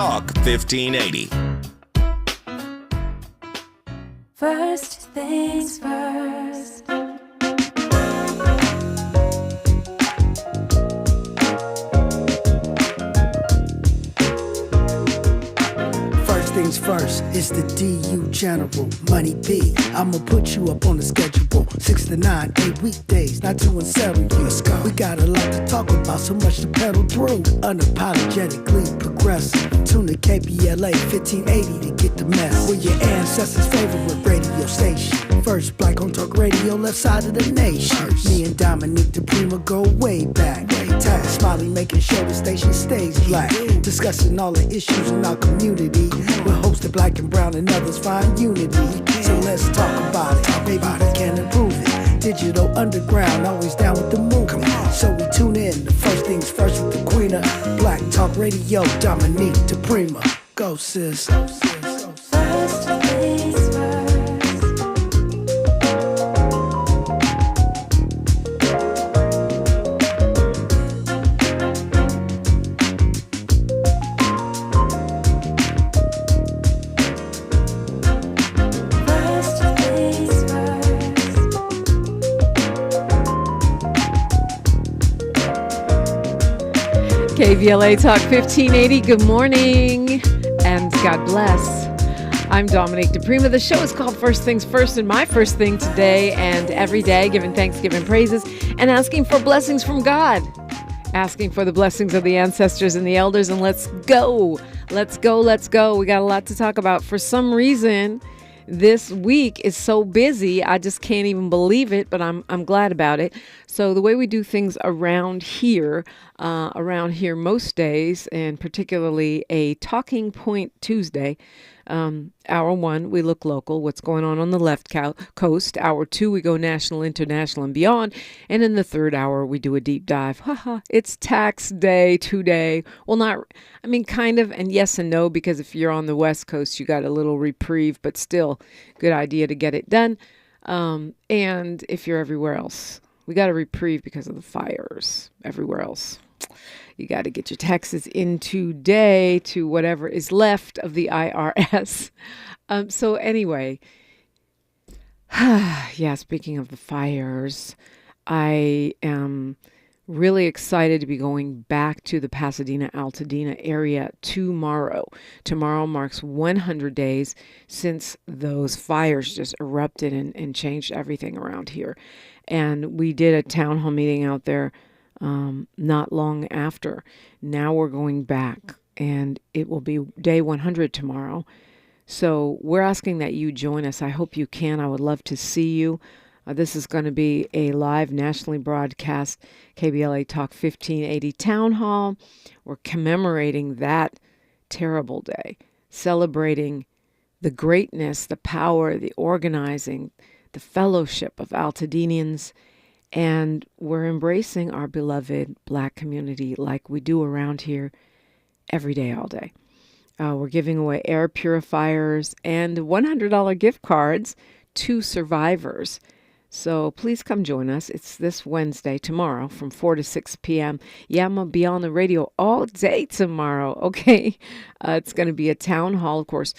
Talk 1580. First things first. First things first, it's the DU General, Money B. I'ma put you up on the schedule, 6 to 9, 8 weekdays, not 2 and 7. Let's go. We got a lot to talk about, so much to pedal through. Unapologetically progressive. Tune to KBLA 1580 to get the mess. We're your ancestors' favorite radio station. First black on talk radio, left side of the nation. Me and Dominique DiPrima go way back. Tag Smiley making sure the station stays black. Discussing all the issues in our community. We're hosted black and brown and others find unity. So let's talk about it. Maybe we can improve it. Digital underground, always down with the movement. So we tune in to First Things First with the Queen of Black Talk Radio, Dominique DiPrima. Go sis. First things first. KBLA Talk 1580, good morning and God bless. I'm Dominique DiPrima. The show is called First Things First, and my first thing today and every day, giving thanksgiving praises and asking for blessings from God. Asking for the blessings of the ancestors and the elders, and let's go. Let's go. We got a lot to talk about. For some reason, this week is so busy, I just can't even believe it, but I'm glad about it. So the way we do things around here most days, and particularly a Talking Point Tuesday, hour one, we look local, what's going on the left coast. Hour two, we go national, international, and beyond. And in the third hour, we do a deep dive. It's tax day today. Well, kind of, and yes and no, because if you're on the West Coast, you got a little reprieve, but still good idea to get it done. And if you're everywhere else, we got a reprieve because of the fires everywhere else. You got to get your taxes in today to whatever is left of the IRS. So anyway, yeah, speaking of the fires, I am really excited to be going back to the Pasadena-Altadena area tomorrow. Tomorrow marks 100 days since those fires just erupted and changed everything around here. And we did a town hall meeting out there not long after. Now we're going back, and it will be day 100 tomorrow. So we're asking that you join us. I hope you can. I would love to see you. This is going to be a live nationally broadcast KBLA Talk 1580 Town Hall. We're commemorating that terrible day, celebrating the greatness, the power, the organizing, the fellowship of Altadenians, and we're embracing our beloved Black community like we do around here every day, all day. We're giving away air purifiers and $100 gift cards to survivors. So please come join us. It's this Wednesday, tomorrow, from 4 to 6 p.m. Yeah, I'm going to be on the radio all day tomorrow, okay? It's going to be a town hall, of course.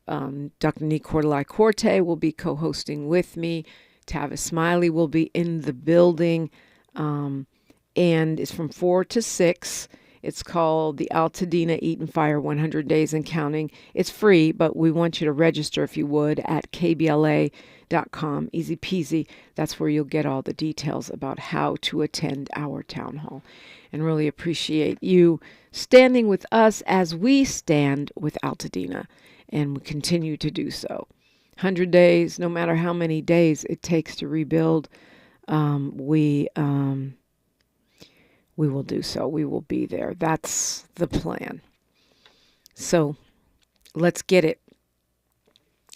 Dr. Nicolai Corte will be co-hosting with me. Tavis Smiley will be in the building, and it's from 4 to 6. It's called the Altadena Eat and Fire 100 Days and Counting. It's free, but we want you to register, if you would, at KBLA.com. Easy peasy. That's where you'll get all the details about how to attend our town hall. And really appreciate you standing with us as we stand with Altadena, and we continue to do so. 100 days, no matter how many days it takes to rebuild, we will do so. We will be there. That's the plan. So let's get it.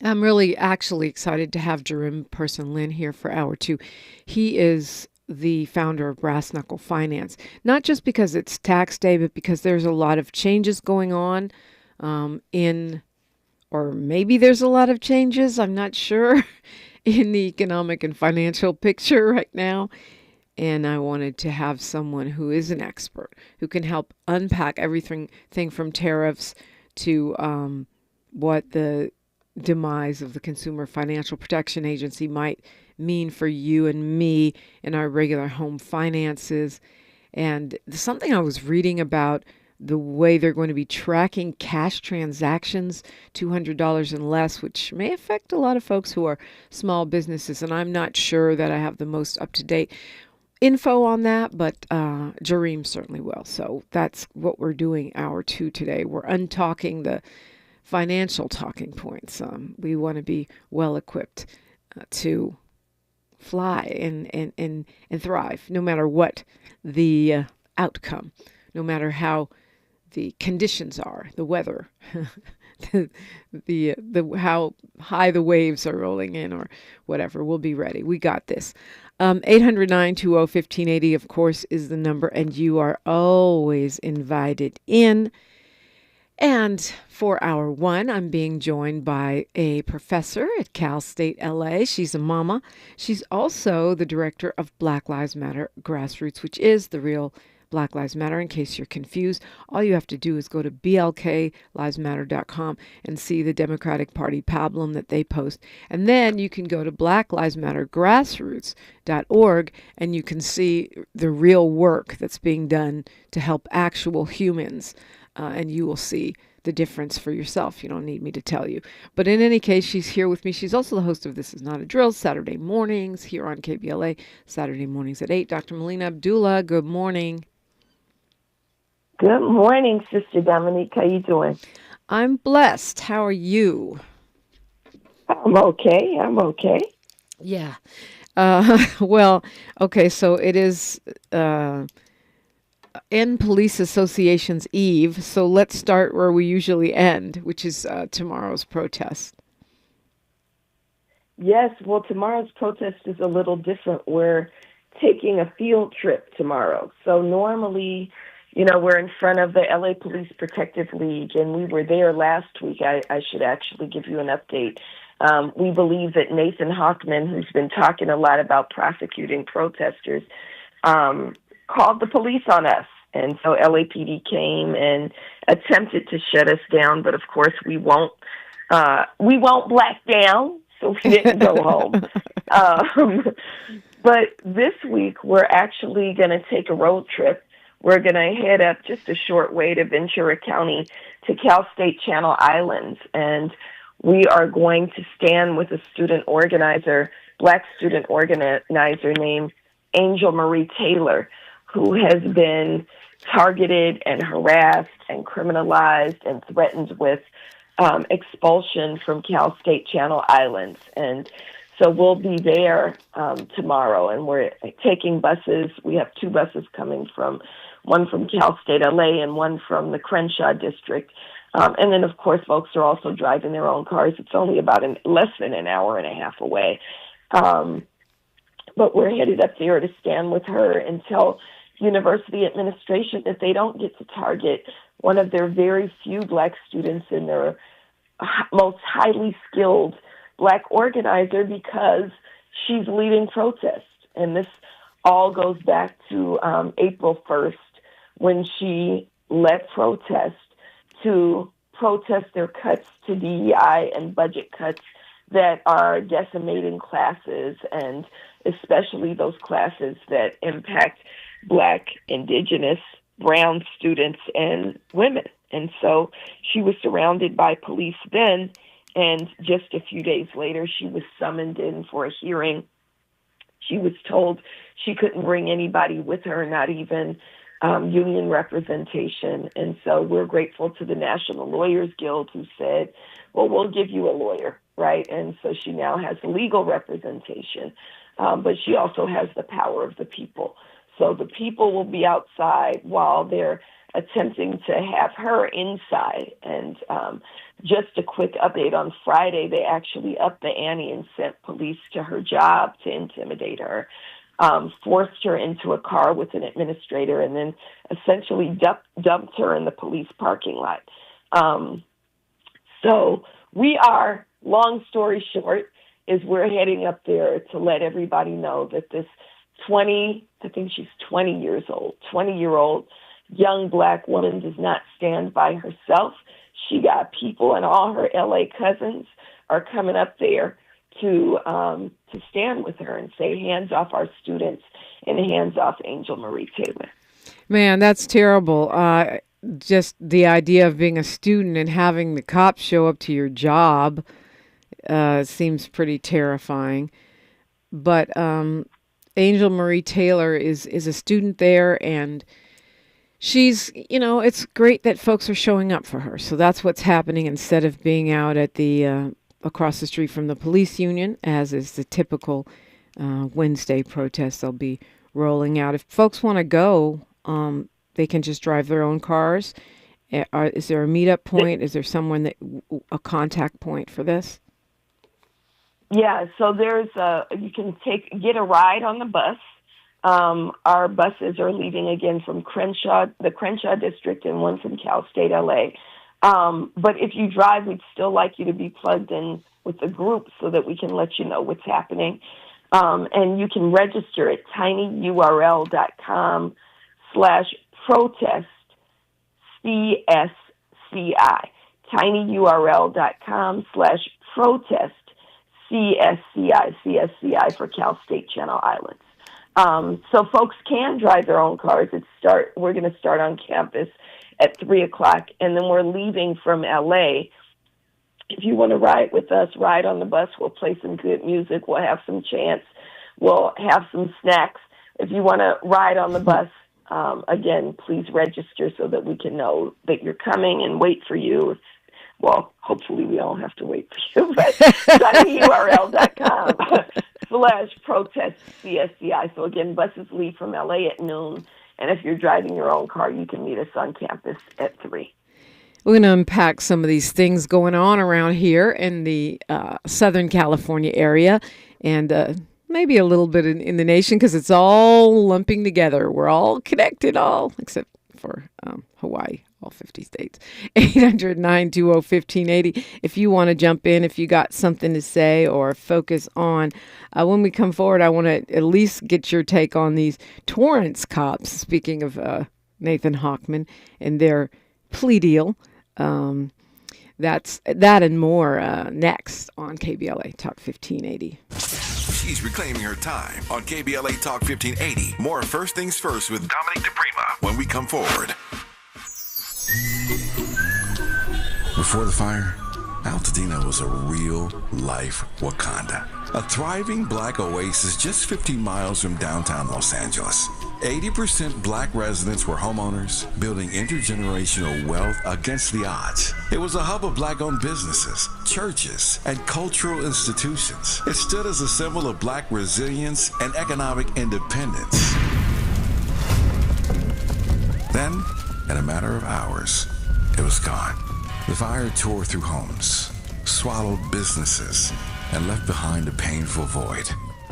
I'm really actually excited to have Jerome Person Lynn here for hour two. He is the founder of Brass Knuckle Finance, not just because it's tax day, but because there's a lot of changes going on or maybe there's a lot of changes, I'm not sure, in the economic and financial picture right now. And I wanted to have someone who is an expert, who can help unpack everything from tariffs to what the demise of the Consumer Financial Protection Agency might mean for you and me in our regular home finances. And something I was reading about the way they're going to be tracking cash transactions, $200 and less, which may affect a lot of folks who are small businesses. And I'm not sure that I have the most up-to-date info on that, but Jareem certainly will. So that's what we're doing hour 2 today. We're untalking the financial talking points. We want to be well equipped to fly and thrive, no matter what the outcome, no matter how the conditions are, the weather, the how high the waves are rolling in, or whatever. We'll be ready. We got this. 800-920-1580, of course, is the number, and you are always invited in. And for hour 1, I'm being joined by a professor at Cal State LA. She's a mama. She's also the director of Black Lives Matter Grassroots, which is the real Black Lives Matter. In case you're confused, all you have to do is go to blklivesmatter.com and see the Democratic Party pablum that they post. And then you can go to blacklivesmattergrassroots.org and you can see the real work that's being done to help actual humans. And you will see the difference for yourself. You don't need me to tell you. But in any case, she's here with me. She's also the host of This Is Not a Drill, Saturday mornings here on KBLA, Saturday mornings at 8. Dr. Melina Abdullah, good morning. Good morning, Sister Dominique. How you doing? I'm blessed. How are you? I'm okay. Yeah. Well, okay, so it is End Police Association's Eve, so let's start where we usually end, which is tomorrow's protest. Yes, well, tomorrow's protest is a little different. We're taking a field trip tomorrow. So normally, we're in front of the LA Police Protective League, and we were there last week. I should actually give you an update. We believe that Nathan Hochman, who's been talking a lot about prosecuting protesters, called the police on us. And so LAPD came and attempted to shut us down, but of course we won't black down, so we didn't go home. But this week we're actually going to take a road trip. We're going to head up just a short way to Ventura County to Cal State Channel Islands, and we are going to stand with a Black student organizer named AngelMarie Taylor, who has been targeted and harassed and criminalized and threatened with expulsion from Cal State Channel Islands. And so we'll be there tomorrow, and we're taking buses. We have 2 buses coming one from Cal State LA and one from the Crenshaw district. And then, of course, folks are also driving their own cars. It's only about less than an hour and a half away. But we're headed up there to stand with her and tell university administration that they don't get to target one of their very few Black students and their most highly skilled Black organizer because she's leading protests. And this all goes back to April 1st when she led protests to protest their cuts to DEI and budget cuts that are decimating classes, and especially those classes that impact Black, Indigenous, Brown students and women. And so she was surrounded by police then, and just a few days later, she was summoned in for a hearing. She was told she couldn't bring anybody with her, not even union representation. And so we're grateful to the National Lawyers Guild, who said, well, we'll give you a lawyer, right? And so she now has legal representation, but she also has the power of the people. So the people will be outside while they're attempting to have her inside. And just a quick update, on Friday, they actually upped the ante and sent police to her job to intimidate her, forced her into a car with an administrator, and then essentially dumped her in the police parking lot. So we are, long story short, is we're heading up there to let everybody know that this 20-year-old young Black woman does not stand by herself. She got people, and all her LA cousins are coming up there to stand with her and say, hands off our students and hands off AngelMarie Taylor. Man, that's terrible. Just the idea of being a student and having the cops show up to your job seems pretty terrifying. But AngelMarie Taylor is a student there, and she's, it's great that folks are showing up for her. So that's what's happening instead of being out at the across the street from the police union, as is the typical Wednesday protest. They'll be rolling out. If folks want to go, they can just drive their own cars. Is there a meetup point? Is there someone a contact point for this? Yeah, so you can get a ride on the bus. Our buses are leaving again from the Crenshaw district, and one from Cal State LA. But if you drive, we'd still like you to be plugged in with the group so that we can let you know what's happening. And you can register at tinyurl.com/protest CSCI. tinyurl.com/protest CSCI for Cal State Channel Islands. So folks can drive their own cars. We're going to start on campus at 3:00, and then we're leaving from LA. If you want to ride with us, ride on the bus. We'll play some good music. We'll have some chants. We'll have some snacks. If you want to ride on the bus, again, please register so that we can know that you're coming and wait for you. Well, hopefully we don't have to wait for you, but tinyurl.com/protest CSCI. So again, buses leave from LA at noon. And if you're driving your own car, you can meet us on campus at 3. We're going to unpack some of these things going on around here in the Southern California area, and maybe a little bit in the nation, because it's all lumping together. We're all connected, except for Hawaii, all 50 states. 800-920-1580. If you want to jump in, if you got something to say or focus on, when we come forward, I want to at least get your take on these Torrance cops, speaking of Nathan Hochman and their plea deal. That's that and more next on KBLA Talk 1580. She's reclaiming her time on KBLA Talk 1580. More First Things First with Dominique DiPrima when we come forward. Before the fire, Altadena was a real-life Wakanda. A thriving black oasis just 15 miles from downtown Los Angeles. 80% black residents were homeowners, building intergenerational wealth against the odds. It was a hub of black-owned businesses, churches, and cultural institutions. It stood as a symbol of black resilience and economic independence. Then, in a matter of hours, it was gone. The fire tore through homes, swallowed businesses, and left behind a painful void.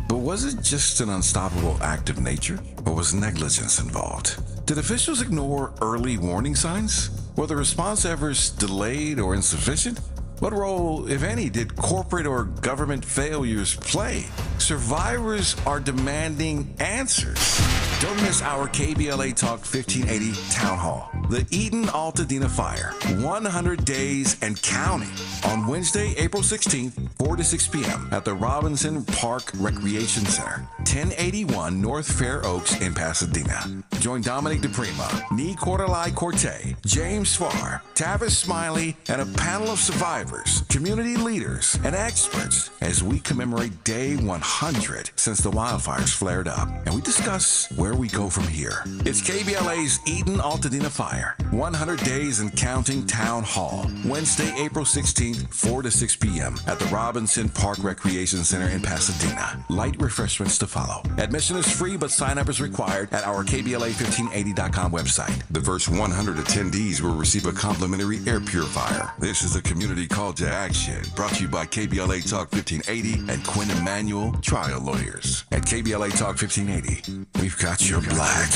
But was it just an unstoppable act of nature, or was negligence involved? Did officials ignore early warning signs? Were the response efforts delayed or insufficient? What role, if any, did corporate or government failures play? Survivors are demanding answers. Don't miss our KBLA Talk 1580 Town Hall. The Eden Altadena Fire, 100 days and counting, on Wednesday, April 16th, 4 to 6 p.m. at the Robinson Park Recreation Center, 1081 North Fair Oaks in Pasadena. Join Dominique DiPrima, Nee Cordelai Corte, James Farr, Tavis Smiley, and a panel of survivors, community leaders, and experts as we commemorate Day 100 since the wildfires flared up, and we discuss where we go from here. It's KBLA's Eden Altadena Fire, 100 days and counting Town Hall, Wednesday, April 16th, 4 to 6 p.m. at the Robinson Park Recreation Center in Pasadena. Light refreshments to follow. Admission is free, but sign-up is required at our KBLA1580.com website. The first 100 attendees will receive a complimentary air purifier. This is a community call to action, brought to you by KBLA Talk 1580 and Quinn Emanuel Trial Lawyers. At KBLA Talk 1580, we've got your black.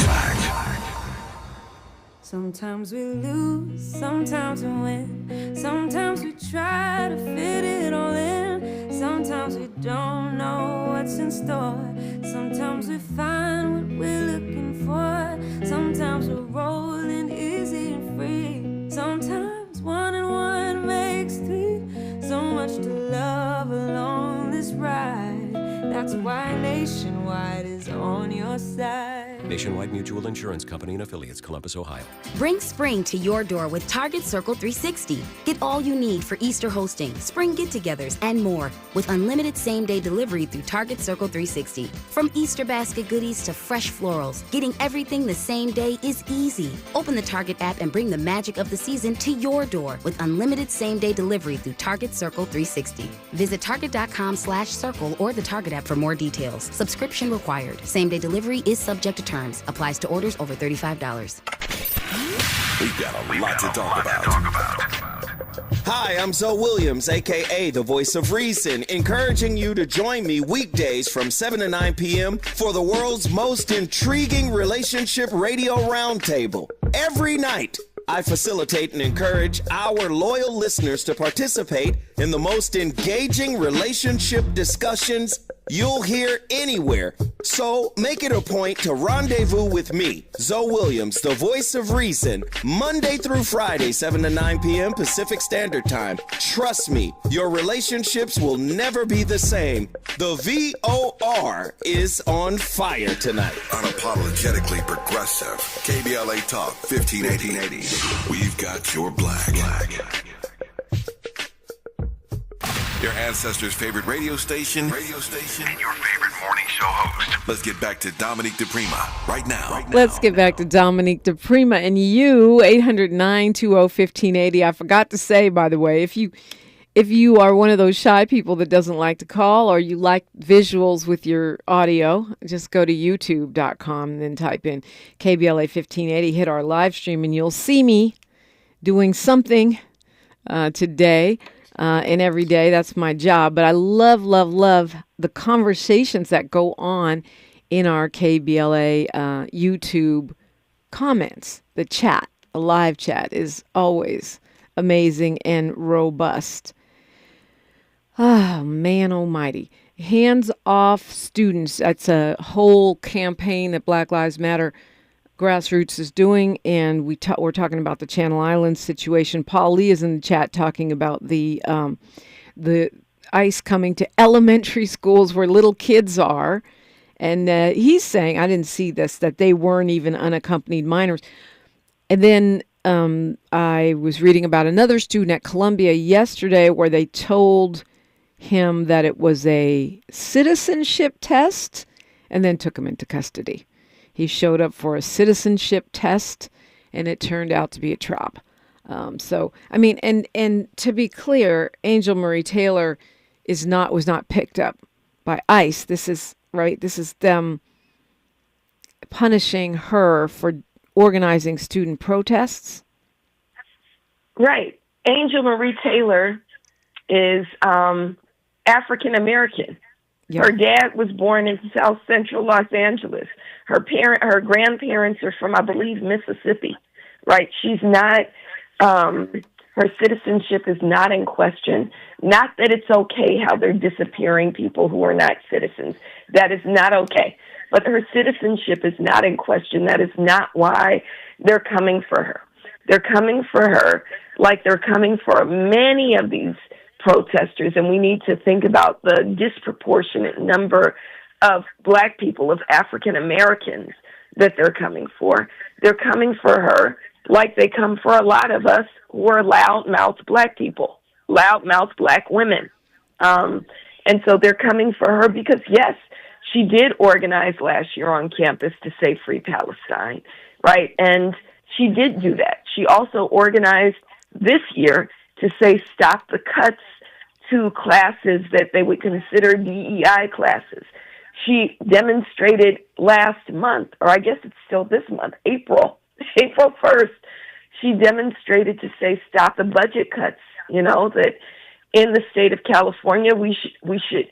Sometimes we lose, sometimes we win. Sometimes we try to fit it all in. Sometimes we don't know what's in store. Sometimes we find what we're looking for. Sometimes we're rolling easy and free. Sometimes 1 and 1 why Nationwide is on your side. Nationwide Mutual Insurance Company and affiliates, Columbus, Ohio. Bring spring to your door with Target Circle 360. Get all you need for Easter hosting, spring get-togethers, and more with unlimited same-day delivery through Target Circle 360. From Easter basket goodies to fresh florals, getting everything the same day is easy. Open the Target app and bring the magic of the season to your door with unlimited same-day delivery through Target Circle 360. Visit target.com/circle or the Target app for more details. Subscription required. Same-day delivery is subject to terms. Applies to orders over $35. We've got a lot to talk about. Hi, I'm Zoe Williams, a.k.a. the Voice of Reason, encouraging you to join me weekdays from 7 to 9 p.m. for the world's most intriguing relationship radio roundtable. Every night, I facilitate and encourage our loyal listeners to participate in the most engaging relationship discussions you'll hear anywhere. So make it a point to rendezvous with me, Zoe Williams, the Voice of Reason, Monday through Friday, 7 to 9 p.m. Pacific Standard Time. Trust me, your relationships will never be the same. The VOR is on fire tonight. Unapologetically progressive. KBLA Talk 1580. We've got your black. Your ancestors' favorite radio station, and your favorite morning show host. Let's get back to Dominique DiPrima right now. Let's get back to Dominique DiPrima and you, 800-920-1580. I forgot to say, by the way, if you are one of those shy people that doesn't like to call or you like visuals with your audio, just go to youtube.com and then type in KBLA 1580, hit our live stream, and you'll see me doing something today. And every day, that's my job. But I love the conversations that go on in our KBLA YouTube comments. The chat, the live chat is always amazing and robust. Oh, man almighty. Hands off students. That's a whole campaign that Black Lives Matter Grassroots is doing, and we're talking about the Channel Islands situation. Paul Lee is in the chat talking about the ICE coming to elementary schools where little kids are, and he's saying, I didn't see this, that they weren't even unaccompanied minors. And then I was reading about another student at Columbia yesterday where they told him that it was a citizenship test and then took him into custody. He showed up for a citizenship test, and it turned out to be a trap. So, I mean, and to be clear, AngelMarie Taylor was not picked up by ICE. This is right. This is them punishing her for organizing student protests. Right. AngelMarie Taylor is African American. Yep. Her dad was born in South Central Los Angeles. Her grandparents are from, I believe, Mississippi. Right? She's not. Her citizenship is not in question. Not that it's okay how they're disappearing people who are not citizens. That is not okay. But her citizenship is not in question. That is not why they're coming for her. They're coming for her like they're coming for many of these protesters, and we need to think about the disproportionate number of Black people, of African Americans that they're coming for. They're coming for her like they come for a lot of us who are loud-mouthed Black people, loud-mouthed Black women. And so they're coming for her because, yes, she did organize last year on campus to say Free Palestine, right? And she did do that. She also organized this year to say stop the cuts to classes that they would consider DEI classes. She demonstrated last month, or I guess it's still this month, April 1st, she demonstrated to say stop the budget cuts, that in the state of California we should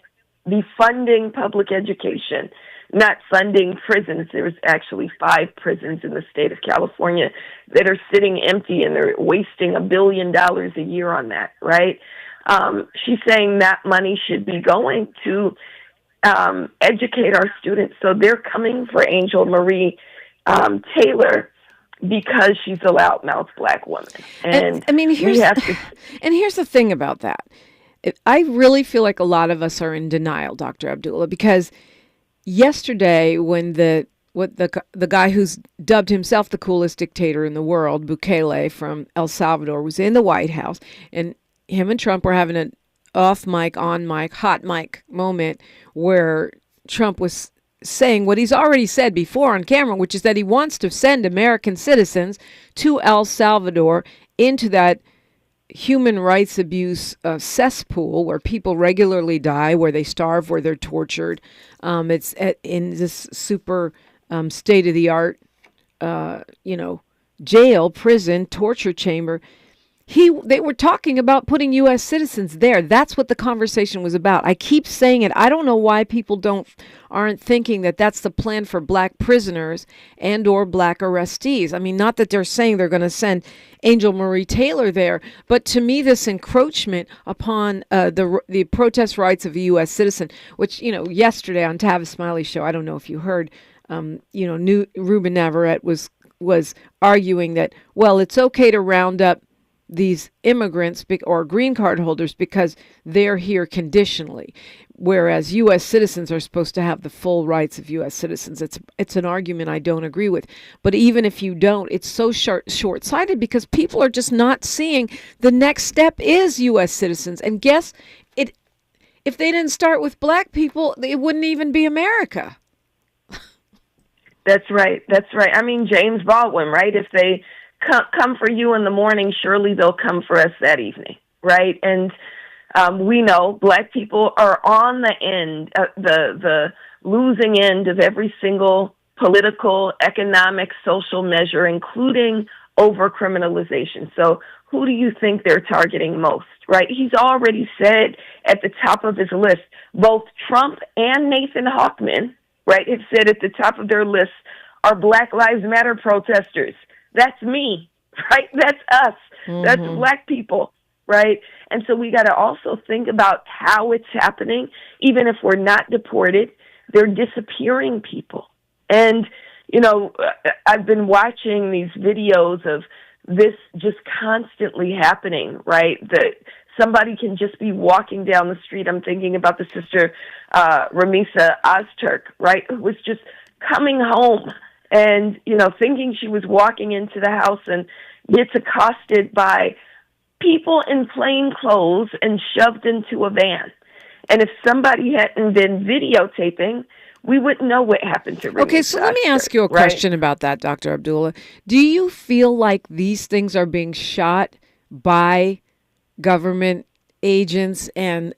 be funding public education, not funding prisons. There's actually 5 prisons in the state of California that are sitting empty, and they're wasting $1 billion a year on that, right? She's saying that money should be going to educate our students. So they're coming for AngelMarie Taylor because she's a loudmouth Black woman. And I mean, and here's the thing about that. I really feel like a lot of us are in denial, Dr. Abdullah, because yesterday when the guy who's dubbed himself the coolest dictator in the world, Bukele from El Salvador, was in the White House, and him and Trump were having an off mic, on mic, hot mic moment where Trump was saying what he's already said before on camera, which is that he wants to send American citizens to El Salvador into that human rights abuse cesspool where people regularly die, where they starve, where they're tortured. It's in this super state-of-the-art, jail, prison, torture chamber. They were talking about putting U.S. citizens there. That's what the conversation was about. I keep saying it. I don't know why people aren't thinking that that's the plan for black prisoners and or black arrestees. I mean, not that they're saying they're going to send AngelMarie Taylor there, but to me, this encroachment upon the protest rights of a U.S. citizen, which, yesterday on Tavis Smiley's show, I don't know if you heard, Ruben Navarrete was arguing that, well, it's okay to round up these immigrants or green card holders because they're here conditionally, whereas U.S. citizens are supposed to have the full rights of U.S. citizens. It's an argument I don't agree with. But even if you don't, it's so short-sighted because people are just not seeing the next step is U.S. citizens. And guess it, if they didn't start with black people, it wouldn't even be America. That's right. I mean, James Baldwin, right? If they come for you in the morning, surely they'll come for us that evening, right? And we know black people are on the end, the losing end of every single political, economic, social measure, including over-criminalization. So who do you think they're targeting most, right? He's already said at the top of his list, both Trump and Nathan Hawkman, right, have said at the top of their list are Black Lives Matter protesters. That's me, right? That's us. Mm-hmm. That's black people, right? And so we got to also think about how it's happening. Even if we're not deported, they're disappearing people. And, I've been watching these videos of this just constantly happening, right? That somebody can just be walking down the street. I'm thinking about the sister, Ramisa Ozturk, right? Who was just coming home and, thinking she was walking into the house and gets accosted by people in plain clothes and shoved into a van. And if somebody hadn't been videotaping, we wouldn't know what happened to Ramisa. Okay, so let me ask you a question about that, Dr. Abdullah. Do you feel like these things are being shot by government agents and,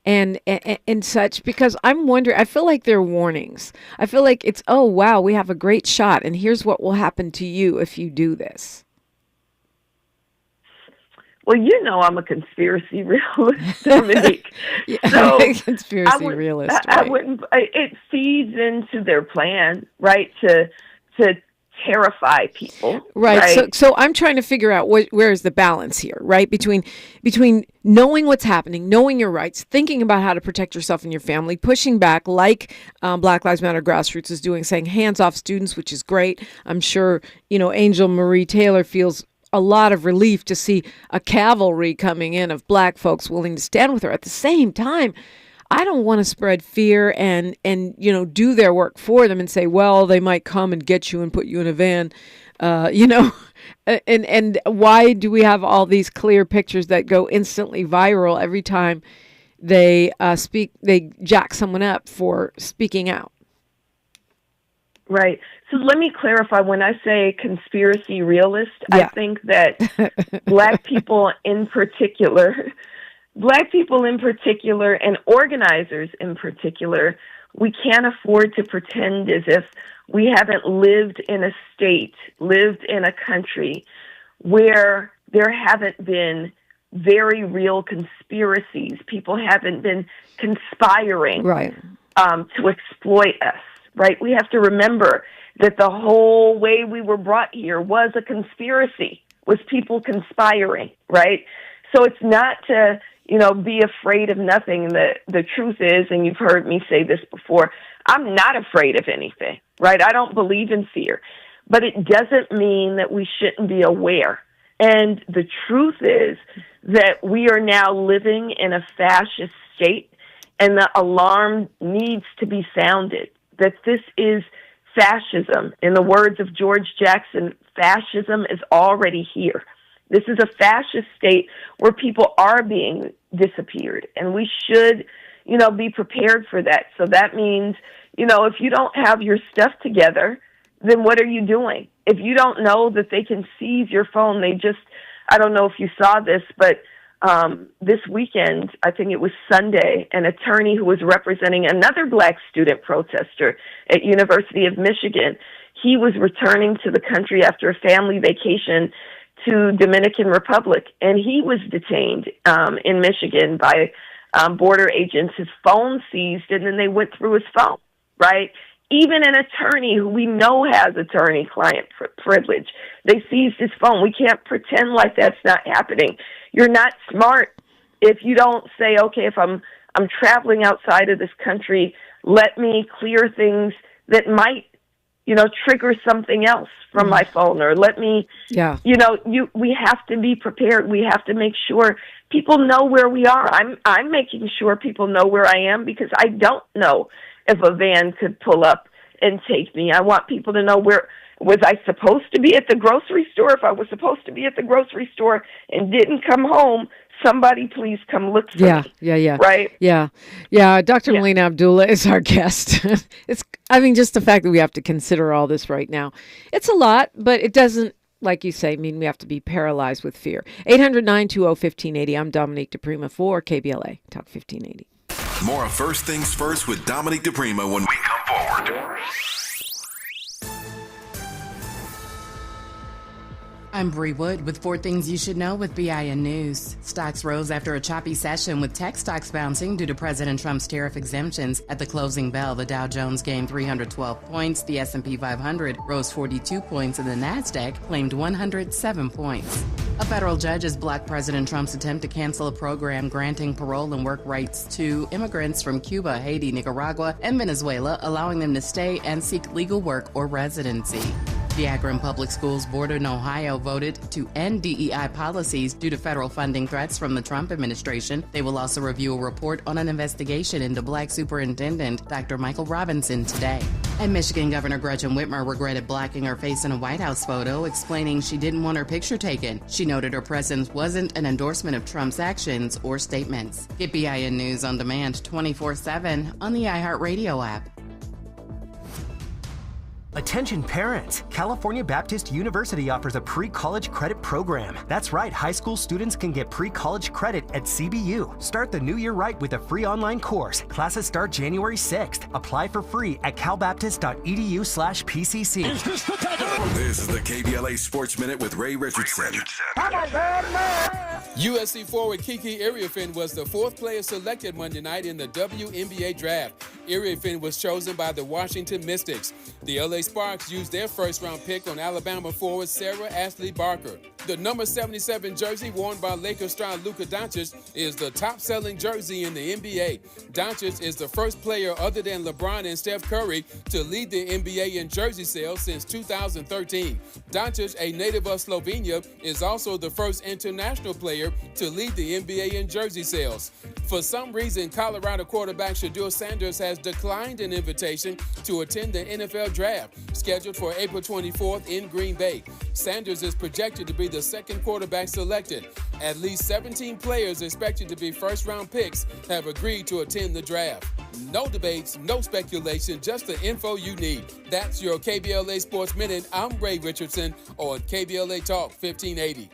and such, because I'm wondering, I feel like they're warnings. I feel like it's, oh, wow, we have a great shot, and here's what will happen to you if you do this. Well, I'm a conspiracy realist, Dominique. So conspiracy realist. I wouldn't. It feeds into their plan, right? To terrify people, right? So I'm trying to figure out where is the balance here, right? Between knowing what's happening, knowing your rights, thinking about how to protect yourself and your family, pushing back like Black Lives Matter Grassroots is doing, saying hands off students, which is great. I'm sure AngelMarie Taylor feels a lot of relief to see a cavalry coming in of black folks willing to stand with her. At the same time, I don't want to spread fear and do their work for them and say, well, they might come and get you and put you in a van, and why do we have all these clear pictures that go instantly viral every time they jack someone up for speaking out? Right. So let me clarify. When I say conspiracy realist, I think that black people in particular and organizers in particular, we can't afford to pretend as if we haven't lived in a state, lived in a country where there haven't been very real conspiracies. People haven't been conspiring to exploit us, right? We have to remember that the whole way we were brought here was a conspiracy, was people conspiring, right? So it's not to be afraid of nothing. The truth is, and you've heard me say this before, I'm not afraid of anything, right? I don't believe in fear, but it doesn't mean that we shouldn't be aware. And the truth is that we are now living in a fascist state, and the alarm needs to be sounded, that this is fascism. In the words of George Jackson, fascism is already here. This is a fascist state where people are being disappeared, and we should, be prepared for that. So that means, if you don't have your stuff together, then what are you doing? If you don't know that they can seize your phone, I don't know if you saw this, but this weekend, I think it was Sunday, an attorney who was representing another black student protester at University of Michigan, he was returning to the country after a family vacation to Dominican Republic, and he was detained in Michigan by border agents. His phone seized, and then they went through his phone, right? Even an attorney who we know has attorney-client privilege, they seized his phone. We can't pretend like that's not happening. You're not smart if you don't say, okay, if I'm traveling outside of this country, let me clear things that might, trigger something else from my phone, or let me, we have to be prepared. We have to make sure people know where we are. I'm making sure people know where I am, because I don't know if a van could pull up and take me. I want people to know where was I supposed to be at the grocery store. If I was supposed to be at the grocery store and didn't come home, somebody please come look for me. Yeah. Right? Yeah. Dr. Melina Abdullah is our guest. Just the fact that we have to consider all this right now. It's a lot, but it doesn't, like you say, mean we have to be paralyzed with fear. 800-920-1580. I'm Dominique DiPrima for KBLA Talk 1580. More of First Things First with Dominique DiPrima when we come forward. I'm Bree Wood with 4 Things You Should Know with BIN News. Stocks rose after a choppy session with tech stocks bouncing due to President Trump's tariff exemptions. At the closing bell, the Dow Jones gained 312 points, the S&P 500 rose 42 points, and the NASDAQ claimed 107 points. A federal judge has blocked President Trump's attempt to cancel a program granting parole and work rights to immigrants from Cuba, Haiti, Nicaragua, and Venezuela, allowing them to stay and seek legal work or residency. The Akron Public Schools Board in Ohio voted to end DEI policies due to federal funding threats from the Trump administration. They will also review a report on an investigation into Black Superintendent Dr. Michael Robinson today. And Michigan Governor Gretchen Whitmer regretted blacking her face in a White House photo, explaining she didn't want her picture taken. She noted her presence wasn't an endorsement of Trump's actions or statements. Get BIN News on demand 24/7 on the iHeartRadio app. Attention parents! California Baptist University offers a pre-college credit program. That's right, high school students can get pre-college credit at CBU. Start the new year right with a free online course. Classes start January 6th. Apply for free at calbaptist.edu/PCC. This is the KBLA Sports Minute with Ray Richardson. USC forward Kiki Erewhon was the 4th player selected Monday night in the WNBA draft. Erewhon was chosen by the Washington Mystics. The LA Sparks used their first-round pick on Alabama forward Sarah Ashley Barker. The number 77 jersey worn by Lakers star Luka Doncic is the top-selling jersey in the NBA. Doncic is the first player other than LeBron and Steph Curry to lead the NBA in jersey sales since 2013. Doncic, a native of Slovenia, is also the first international player to lead the NBA in jersey sales. For some reason, Colorado quarterback Shedeur Sanders has declined an invitation to attend the NFL draft, scheduled for April 24th in Green Bay. Sanders is projected to be the second quarterback selected. At least 17 players expected to be first-round picks have agreed to attend the draft. No debates, no speculation, just the info you need. That's your KBLA Sports Minute. I'm Ray Richardson on KBLA Talk 1580.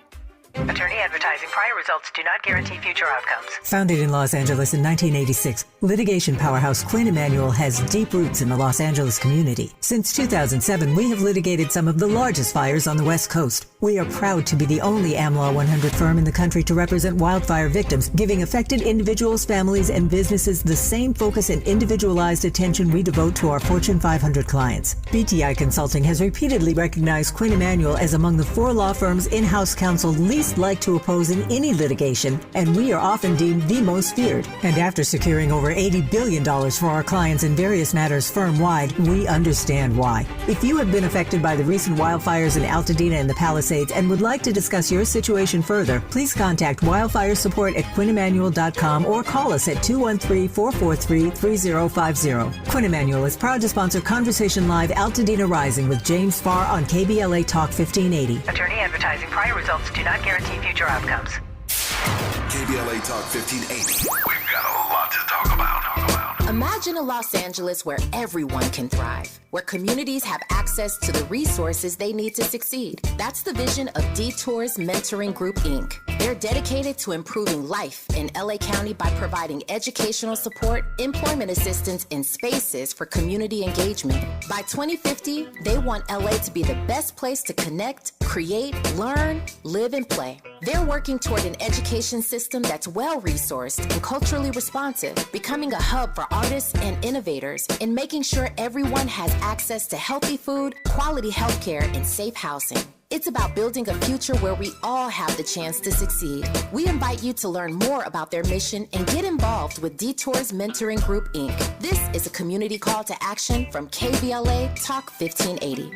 Attorney advertising. Prior results do not guarantee future outcomes. Founded in Los Angeles in 1986, litigation powerhouse Quinn Emanuel has deep roots in the Los Angeles community. Since 2007, we have litigated some of the largest fires on the West Coast. We are proud to be the only AmLaw 100 firm in the country to represent wildfire victims, giving affected individuals, families, and businesses the same focus and individualized attention we devote to our Fortune 500 clients. BTI Consulting has repeatedly recognized Quinn Emanuel as among the 4 law firms in-house counsel least like to oppose in any litigation, and we are often deemed the most feared. And after securing over over $80 billion for our clients in various matters firm-wide, we understand why. If you have been affected by the recent wildfires in Altadena and the Palisades and would like to discuss your situation further, please contact wildfire support at QuinnEmanuel.com or call us at 213-443-3050. Quinn Emanuel is proud to sponsor Conversation Live Altadena Rising with James Farr on KBLA Talk 1580. Attorney advertising. Prior results do not guarantee future outcomes. KBLA Talk 1580. We've got a lot to talk about. Imagine a Los Angeles where everyone can thrive, where communities have access to the resources they need to succeed. That's the vision of Detours Mentoring Group, Inc. They're dedicated to improving life in LA County by providing educational support, employment assistance, and spaces for community engagement. By 2050, they want LA to be the best place to connect, create, learn, live, and play. They're working toward an education system that's well-resourced and culturally responsive, becoming a hub for artists and innovators, and making sure everyone has access to healthy food, quality healthcare, and safe housing. It's about building a future where we all have the chance to succeed. We invite you to learn more about their mission and get involved with Detours Mentoring Group, Inc. This is a community call to action from KBLA Talk 1580.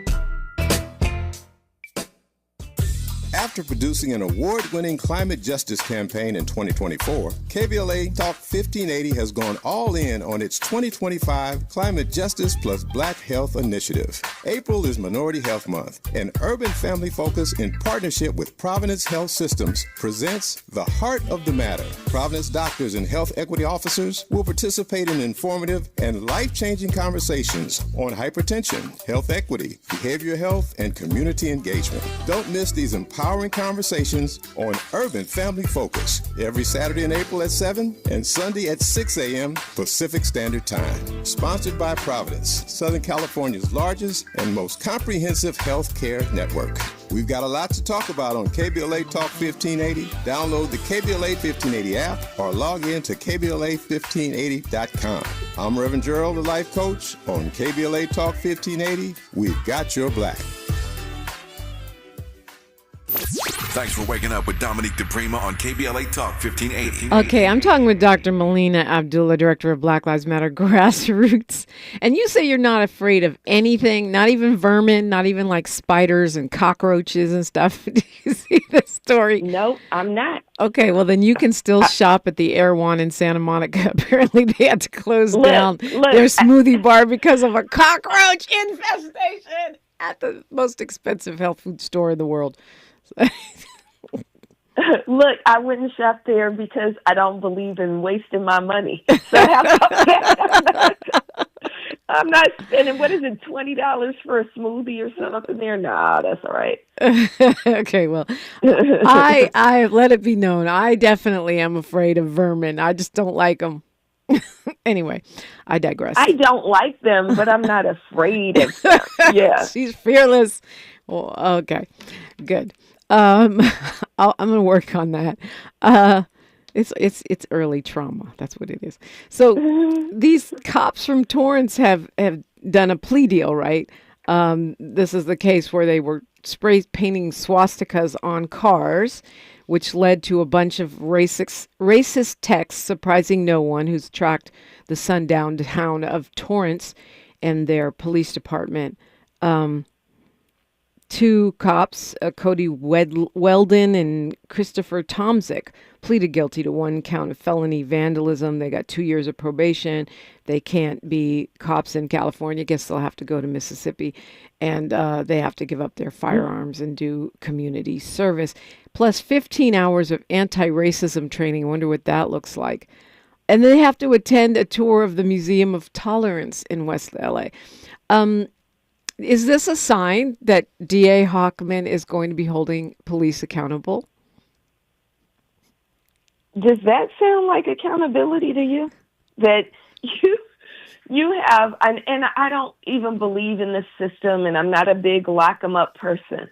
After producing an award-winning climate justice campaign in 2024, KBLA Talk 1580 has gone all in on its 2025 Climate Justice plus Black Health Initiative. April is Minority Health Month, and Urban Family Focus, in partnership with Providence Health Systems, presents The Heart of the Matter. Providence doctors and health equity officers will participate in informative and life-changing conversations on hypertension, health equity, behavioral health, and community engagement. Don't miss these empowering conversations on Urban Family Focus every Saturday in April at 7 and Sunday at 6 a.m. Pacific Standard Time. Sponsored by Providence, Southern California's largest and most comprehensive health care network. We've got a lot to talk about on KBLA Talk 1580. Download the KBLA 1580 app or log in to KBLA1580.com. I'm Reverend Gerald, the life coach. On KBLA Talk 1580, we've got your black. Thanks for waking up with Dominique DiPrima on KBLA Talk 1580. Okay, I'm talking with Dr. Melina Abdullah, Director of Black Lives Matter Grassroots. And you say you're not afraid of anything, not even vermin, not even like spiders and cockroaches and stuff. Do you see this story? No, I'm not. Okay, well, then you can still shop at the Erewhon in Santa Monica. Apparently, they had to close down their smoothie bar because of a cockroach infestation at the most expensive health food store in the world. Look, I wouldn't shop there because I don't believe in wasting my money. So how about that? I'm not spending, what is it, $20 for a smoothie or something there? Nah, that's all right. Okay, well, I let it be known. I definitely am afraid of vermin. I just don't like them. Anyway, I digress. I don't like them, but I'm not afraid of them. Yeah. She's fearless. Well, okay, good. I'm going to work on that. It's early trauma. That's what it is. So these cops from Torrance have done a plea deal, right? This is the case where they were spray painting swastikas on cars, which led to a bunch of racist texts, surprising no one who's tracked the sundown town of Torrance and their police department. Two cops, Cody Weldon and Christopher Tomzik, pleaded guilty to one count of felony vandalism. They got 2 years of probation. They can't be cops in California. I guess they'll have to go to Mississippi. And they have to give up their firearms and do community service. Plus 15 hours of anti-racism training. I wonder what that looks like. And they have to attend a tour of the Museum of Tolerance in West LA. Is this a sign that D.A. Hochman is going to be holding police accountable? Does that sound like accountability to you? That you have, and I don't even believe in this system, and I'm not a big lock 'em up person,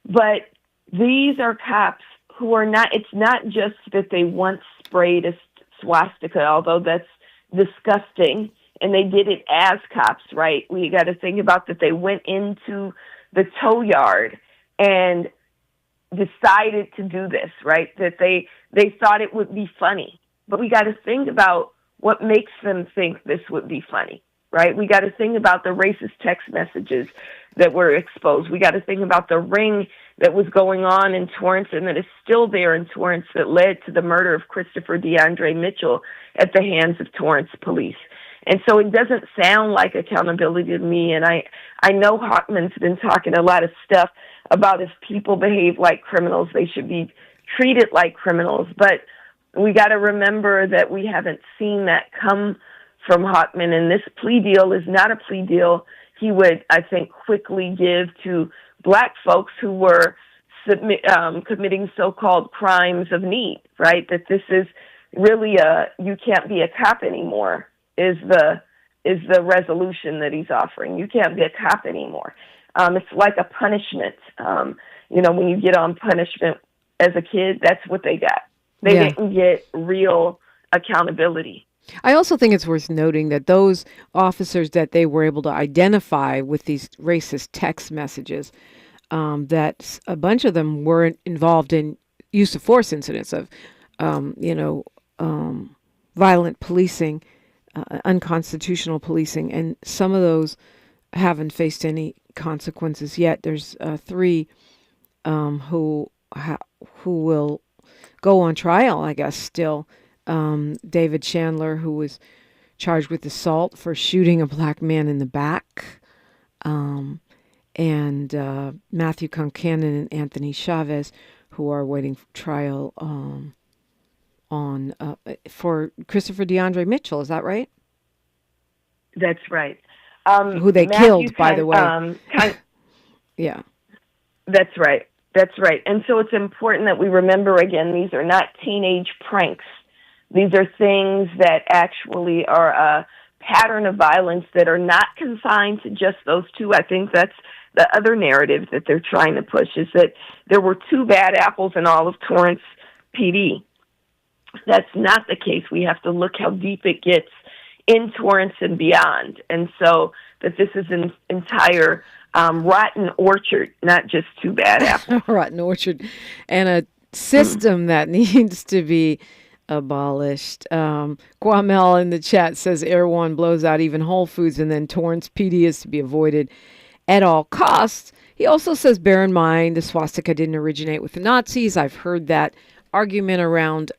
but these are cops who are not, it's not just that they once sprayed a swastika, although that's disgusting. And they did it as cops, right? We got to think about that they went into the tow yard and decided to do this, right? That they thought it would be funny. But we got to think about what makes them think this would be funny, right? We got to think about the racist text messages that were exposed. We got to think about the ring that was going on in Torrance and that is still there in Torrance that led to the murder of Christopher DeAndre Mitchell at the hands of Torrance Police. And so it doesn't sound like accountability to me. And I know Hockman's been talking a lot of stuff about if people behave like criminals, they should be treated like criminals. But we got to remember that we haven't seen that come from Hockman. And this plea deal is not a plea deal he would, I think, quickly give to black folks who were committing so-called crimes of need, right? That this is really you can't be a cop anymore is the resolution that he's offering. You can't be a cop anymore. It's like a punishment. When you get on punishment as a kid, that's what they got. They didn't get real accountability. I also think it's worth noting that those officers that they were able to identify with these racist text messages, that a bunch of them were involved in use of force incidents of, violent policing, unconstitutional policing, and some of those haven't faced any consequences yet. There's 3 who will go on trial, I guess, still. David Chandler, who was charged with assault for shooting a black man in the back, and Matthew Concannon and Anthony Chavez, who are waiting for trial for Christopher DeAndre Mitchell. Is that right? That's right. Who they killed, by the way. Yeah. That's right. That's right. And so it's important that we remember, again, these are not teenage pranks. These are things that actually are a pattern of violence that are not confined to just those 2. I think that's the other narrative that they're trying to push, is that there were 2 bad apples in all of Torrance PD. That's not the case. We have to look how deep it gets in Torrance and beyond. And so that this is an entire rotten orchard, not just 2 bad apples. Rotten orchard. And a system that needs to be abolished. Kwamel in the chat says Erewhon blows out even Whole Foods, and then Torrance PD is to be avoided at all costs. He also says, bear in mind, the swastika didn't originate with the Nazis. I've heard that argument around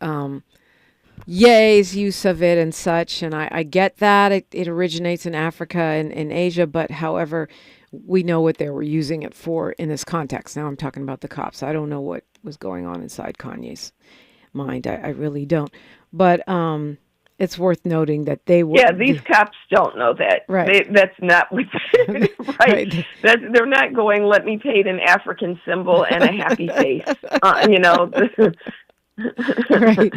Ye's use of it and such, and I get that. It originates in Africa and in Asia, but however, we know what they were using it for in this context. Now I'm talking about the cops. I don't know what was going on inside Kanye's mind. I really don't. But it's worth noting that they were... Yeah, these cops don't know that. Right. That's not what... right. They're not going, let me paint an African symbol and a happy face. Right.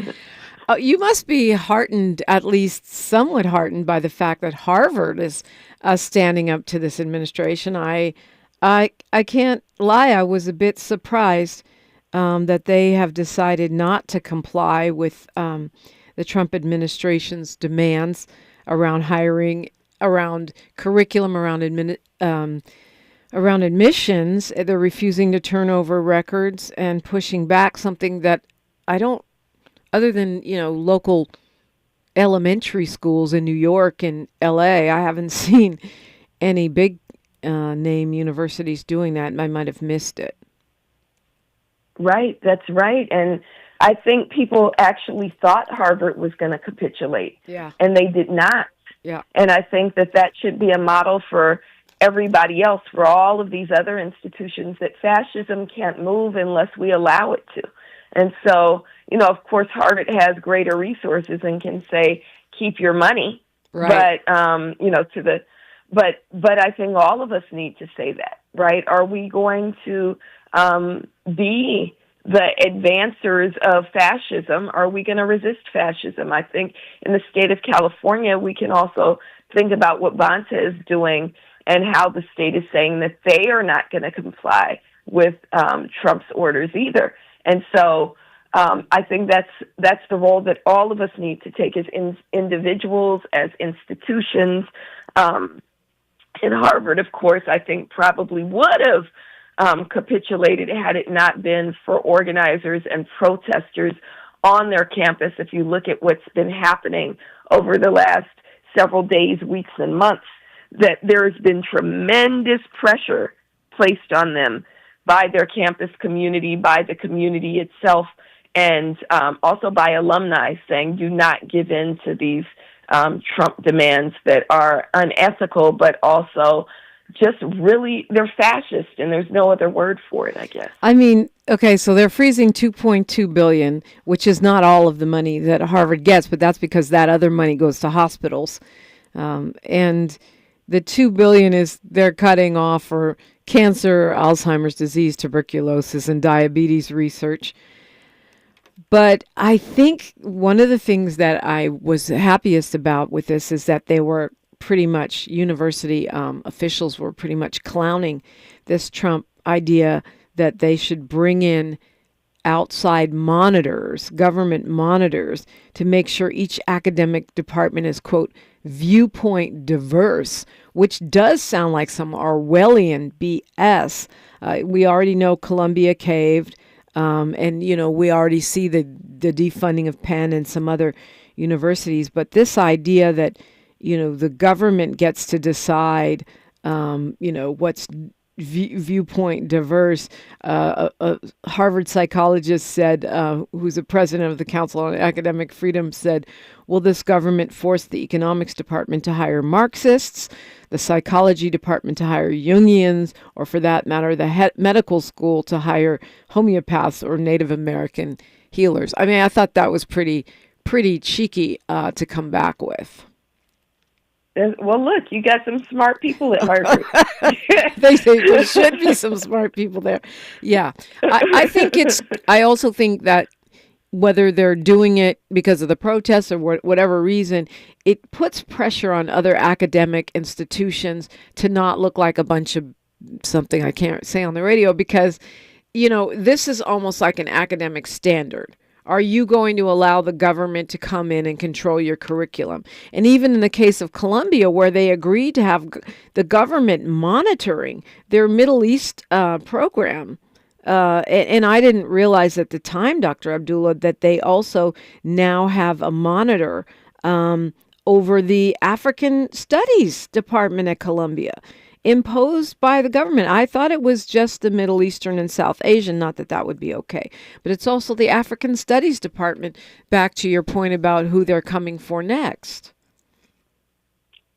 You must be heartened, at least somewhat heartened, by the fact that Harvard is standing up to this administration. I can't lie. I was a bit surprised that they have decided not to comply with the Trump administration's demands around hiring, around curriculum, around admissions. They're refusing to turn over records and pushing back something that I don't, other than, local elementary schools in New York and LA, I haven't seen any big name universities doing that. I might have missed it. Right, that's right. And I think people actually thought Harvard was going to capitulate. Yeah. And they did not. Yeah. And I think that should be a model for everybody else, for all of these other institutions, that fascism can't move unless we allow it to. And so, of course, Harvard has greater resources and can say, keep your money. Right. But, but I think all of us need to say that, right? Are we going to be the advancers of fascism? Are we going to resist fascism? I think in the state of California, we can also think about what Bonta is doing and how the state is saying that they are not going to comply with Trump's orders either. And so I think that's the role that all of us need to take as individuals, as institutions. And Harvard, of course, I think probably would have capitulated had it not been for organizers and protesters on their campus, if you look at what's been happening over the last several days, weeks, and months, that there has been tremendous pressure placed on them by their campus community, by the community itself, and also by alumni saying, do not give in to these Trump demands that are unethical, but also just really, they're fascist, and there's no other word for it, I guess. I mean, okay, so they're freezing $2.2 billion, which is not all of the money that Harvard gets, but that's because that other money goes to hospitals. And the $2 billion is they're cutting off for cancer, Alzheimer's disease, tuberculosis, and diabetes research. But I think one of the things that I was happiest about with this is that they were pretty much, university officials were pretty much clowning this Trump idea that they should bring in outside monitors, government monitors, to make sure each academic department is, quote, viewpoint diverse, which does sound like some Orwellian BS. We already know Columbia caved, and, you know, we already see the defunding of Penn and some other universities. But this idea that, you know, the government gets to decide, you know, what's viewpoint diverse. A Harvard psychologist said, who's the president of the Council on Academic Freedom, said, will this government force the economics department to hire Marxists, the psychology department to hire Jungians, or for that matter, the medical school to hire homeopaths or Native American healers? I mean, I thought that was pretty cheeky to come back with. Well, look, you got some smart people at Harvard. There should be some smart people there. Yeah. I also think that whether they're doing it because of the protests or whatever reason, it puts pressure on other academic institutions to not look like a bunch of something I can't say on the radio, because, you know, this is almost like an academic standard. Are you going to allow the government to come in and control your curriculum? And even in the case of Columbia, where they agreed to have the government monitoring their Middle East program, and I didn't realize at the time, Dr. Abdullah, that they also now have a monitor over the African Studies Department at Columbia, imposed by the government. I thought it was just the Middle Eastern and South Asian, not that that would be okay. But it's also the African Studies Department, back to your point about who they're coming for next.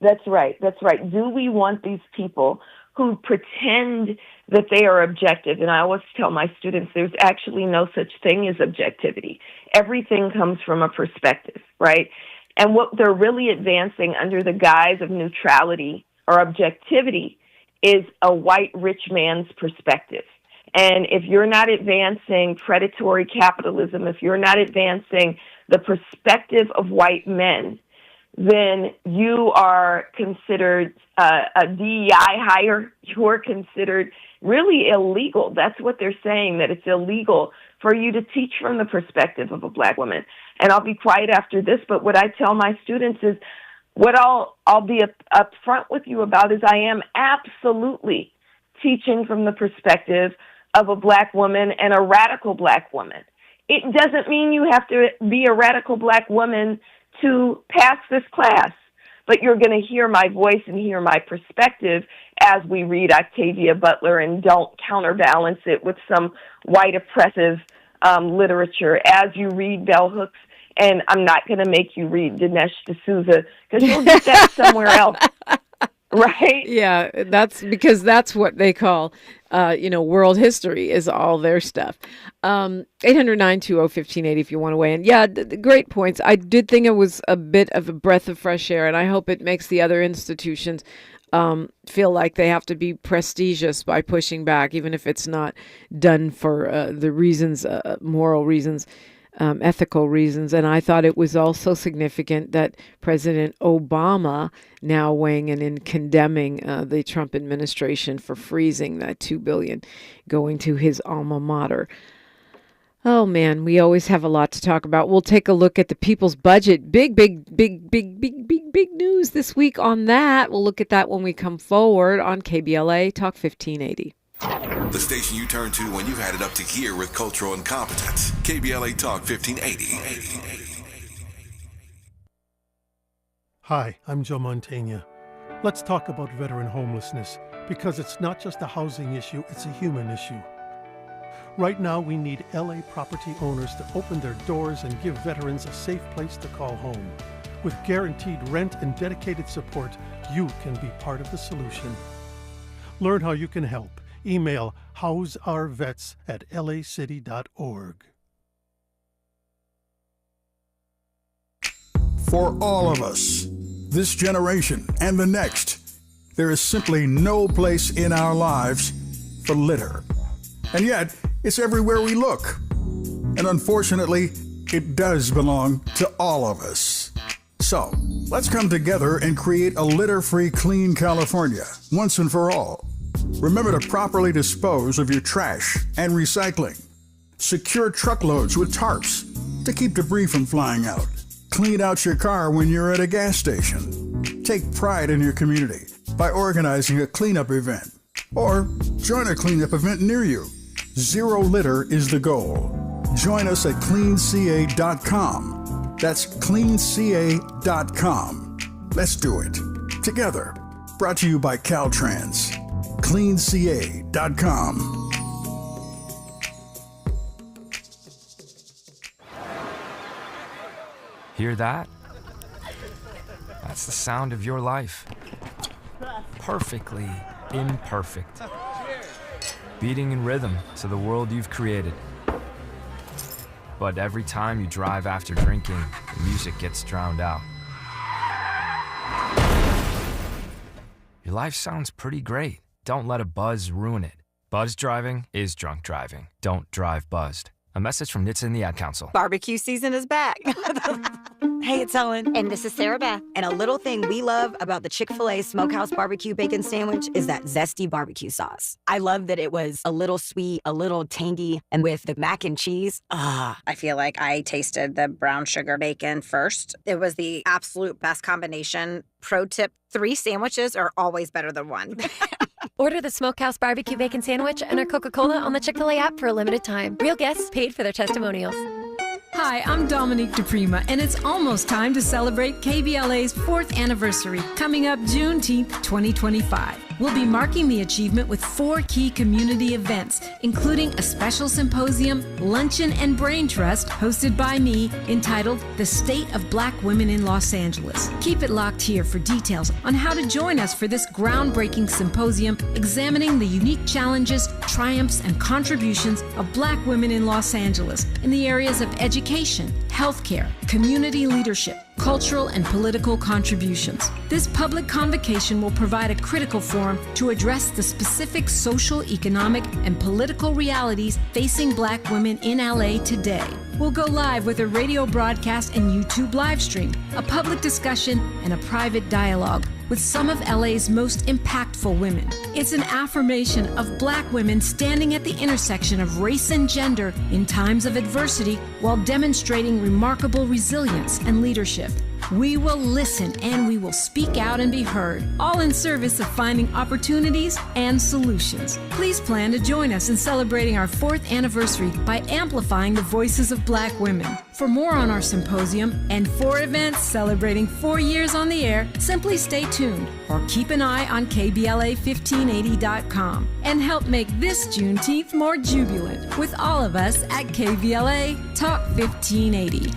That's right. That's right. Do we want these people who pretend that they are objective? And I always tell my students there's actually no such thing as objectivity. Everything comes from a perspective, right? And what they're really advancing under the guise of neutrality or objectivity is a white rich man's perspective. And if you're not advancing predatory capitalism, if you're not advancing the perspective of white men, then you are considered a DEI hire. You're considered really illegal. That's what they're saying, that it's illegal for you to teach from the perspective of a black woman. And I'll be quiet after this, but what I tell my students is, what I'll be up front with you about is I am absolutely teaching from the perspective of a black woman and a radical black woman. It doesn't mean you have to be a radical black woman to pass this class, but you're going to hear my voice and hear my perspective as we read Octavia Butler and don't counterbalance it with some white oppressive literature, as you read bell hooks. And I'm not going to make you read Dinesh D'Souza, because you'll get that somewhere else, right? Yeah, that's because that's what they call, world history is all their stuff. 800-920-1580 if you want to weigh in. Yeah, great points. I did think it was a bit of a breath of fresh air, and I hope it makes the other institutions feel like they have to be prestigious by pushing back, even if it's not done for the reasons, moral reasons. Ethical reasons. And I thought it was also significant that President Obama now weighing in and condemning the Trump administration for freezing that $2 billion going to his alma mater. Oh man, we always have a lot to talk about. We'll take a look at the people's budget. Big news this week on that. We'll look at that when we come forward on KBLA Talk 1580. The station you turn to when you've had it up to gear with cultural incompetence. KBLA Talk 1580. Hi, I'm Joe Montaigne. Let's talk about veteran homelessness, because it's not just a housing issue, it's a human issue. Right now, we need LA property owners to open their doors and give veterans a safe place to call home. With guaranteed rent and dedicated support, you can be part of the solution. Learn how you can help. Email houseourvets@lacity.org. For all of us, this generation and the next, there is simply no place in our lives for litter. And yet, it's everywhere we look. And unfortunately, it does belong to all of us. So, let's come together and create a litter-free, clean California, once and for all. Remember to properly dispose of your trash and recycling. Secure truckloads with tarps to keep debris from flying out. Clean out your car when you're at a gas station. Take pride in your community by organizing a cleanup event. Or join a cleanup event near you. Zero litter is the goal. Join us at cleanca.com. That's cleanca.com. Let's do it together. Brought to you by Caltrans. cleanca.com. Hear that? That's the sound of your life. Perfectly imperfect. Beating in rhythm to the world you've created. But every time you drive after drinking, the music gets drowned out. Your life sounds pretty great. Don't let a buzz ruin it. Buzz driving is drunk driving. Don't drive buzzed. A message from NHTSA and the Ad Council. Barbecue season is back. Hey, it's Ellen. And this is Sarah Beth. And a little thing we love about the Chick-fil-A Smokehouse Barbecue Bacon Sandwich is that zesty barbecue sauce. I love that it was a little sweet, a little tangy, and with the mac and cheese, I feel like I tasted the brown sugar bacon first. It was the absolute best combination. Pro tip, 3 sandwiches are always better than 1. Order the Smokehouse Barbecue Bacon Sandwich and our Coca-Cola on the Chick-fil-A app for a limited time. Real guests paid for their testimonials. Hi, I'm Dominique DiPrima, and it's almost time to celebrate KBLA's 4th anniversary, coming up Juneteenth 2025. We'll be marking the achievement with 4 key community events, including a special symposium, luncheon, and brain trust hosted by me entitled The State of Black Women in Los Angeles. Keep it locked here for details on how to join us for this groundbreaking symposium examining the unique challenges, triumphs, and contributions of Black women in Los Angeles in the areas of education, healthcare, community leadership, cultural and political contributions. This public convocation will provide a critical forum to address the specific social, economic, and political realities facing Black women in LA today. We'll go live with a radio broadcast and YouTube live stream, a public discussion, and a private dialogue with some of LA's most impactful women. It's an affirmation of Black women standing at the intersection of race and gender in times of adversity while demonstrating remarkable resilience and leadership. We will listen and we will speak out and be heard, all in service of finding opportunities and solutions. Please plan to join us in celebrating our 4th anniversary by amplifying the voices of Black women. For more on our symposium and 4 events celebrating 4 years on the air, simply stay tuned or keep an eye on KBLA1580.com and help make this Juneteenth more jubilant with all of us at KBLA Talk 1580.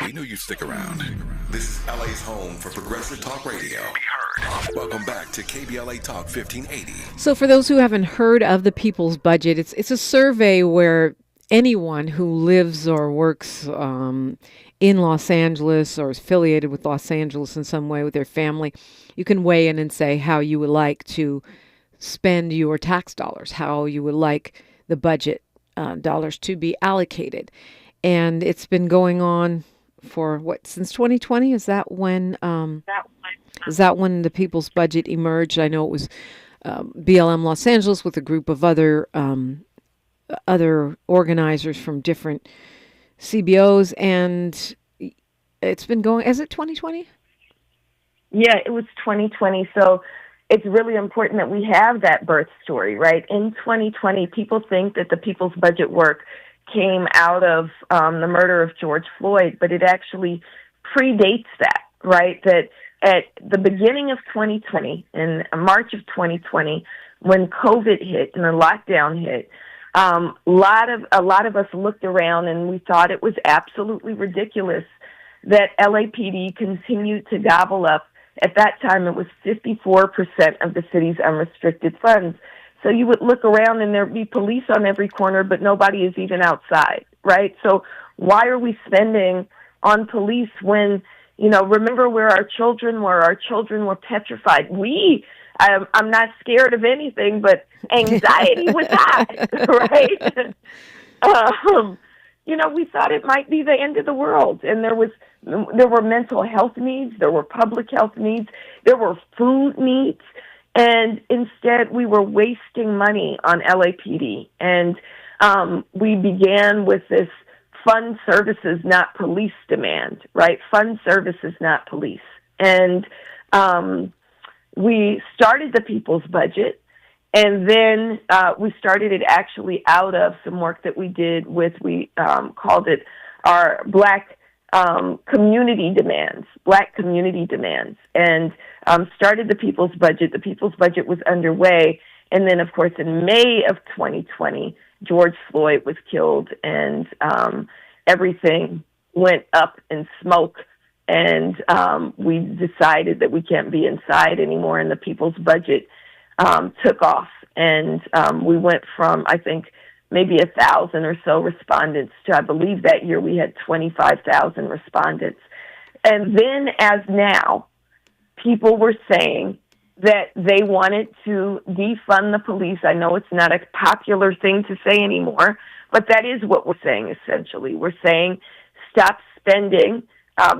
We knew you'd stick around. This is LA's home for progressive talk radio. Welcome back to KBLA Talk 1580. So for those who haven't heard of the People's Budget, it's a survey where anyone who lives or works in Los Angeles or is affiliated with Los Angeles in some way with their family, you can weigh in and say how you would like to spend your tax dollars, how you would like the budget dollars to be allocated. And it's been going on for since 2020? Is that when the People's Budget emerged? I know it was BLM Los Angeles with a group of other organizers from different CBOs, and it's been going. Is it 2020? Yeah, it was 2020. So it's really important that we have that birth story, right? In 2020, people think that the People's Budget work came out of the murder of George Floyd, but it actually predates that, right? That at the beginning of 2020, in March of 2020, when COVID hit and the lockdown hit, a lot of us looked around and we thought it was absolutely ridiculous that LAPD continued to gobble up. At that time, it was 54% of the city's unrestricted funds. So you would look around and there'd be police on every corner, but nobody is even outside, right? So why are we spending on police when, remember where our children were? Our children were petrified. I'm not scared of anything, but anxiety was high, right? We thought it might be the end of the world. And there were mental health needs, there were public health needs, there were food needs. And instead, we were wasting money on LAPD. And we began with this fund services, not police demand, right? Fund services, not police. And we started the People's Budget. And then we started it actually out of some work that we did with, we called it our Black community demands, and started the People's Budget. The People's Budget was underway. And then, of course, in May of 2020, George Floyd was killed, and everything went up in smoke. And we decided that we can't be inside anymore, and the People's Budget took off. And we went from, I think, maybe 1,000 or so respondents to, I believe that year we had 25,000 respondents. And then, as now, people were saying that they wanted to defund the police. I know it's not a popular thing to say anymore, but that is what we're saying, essentially. We're saying stop spending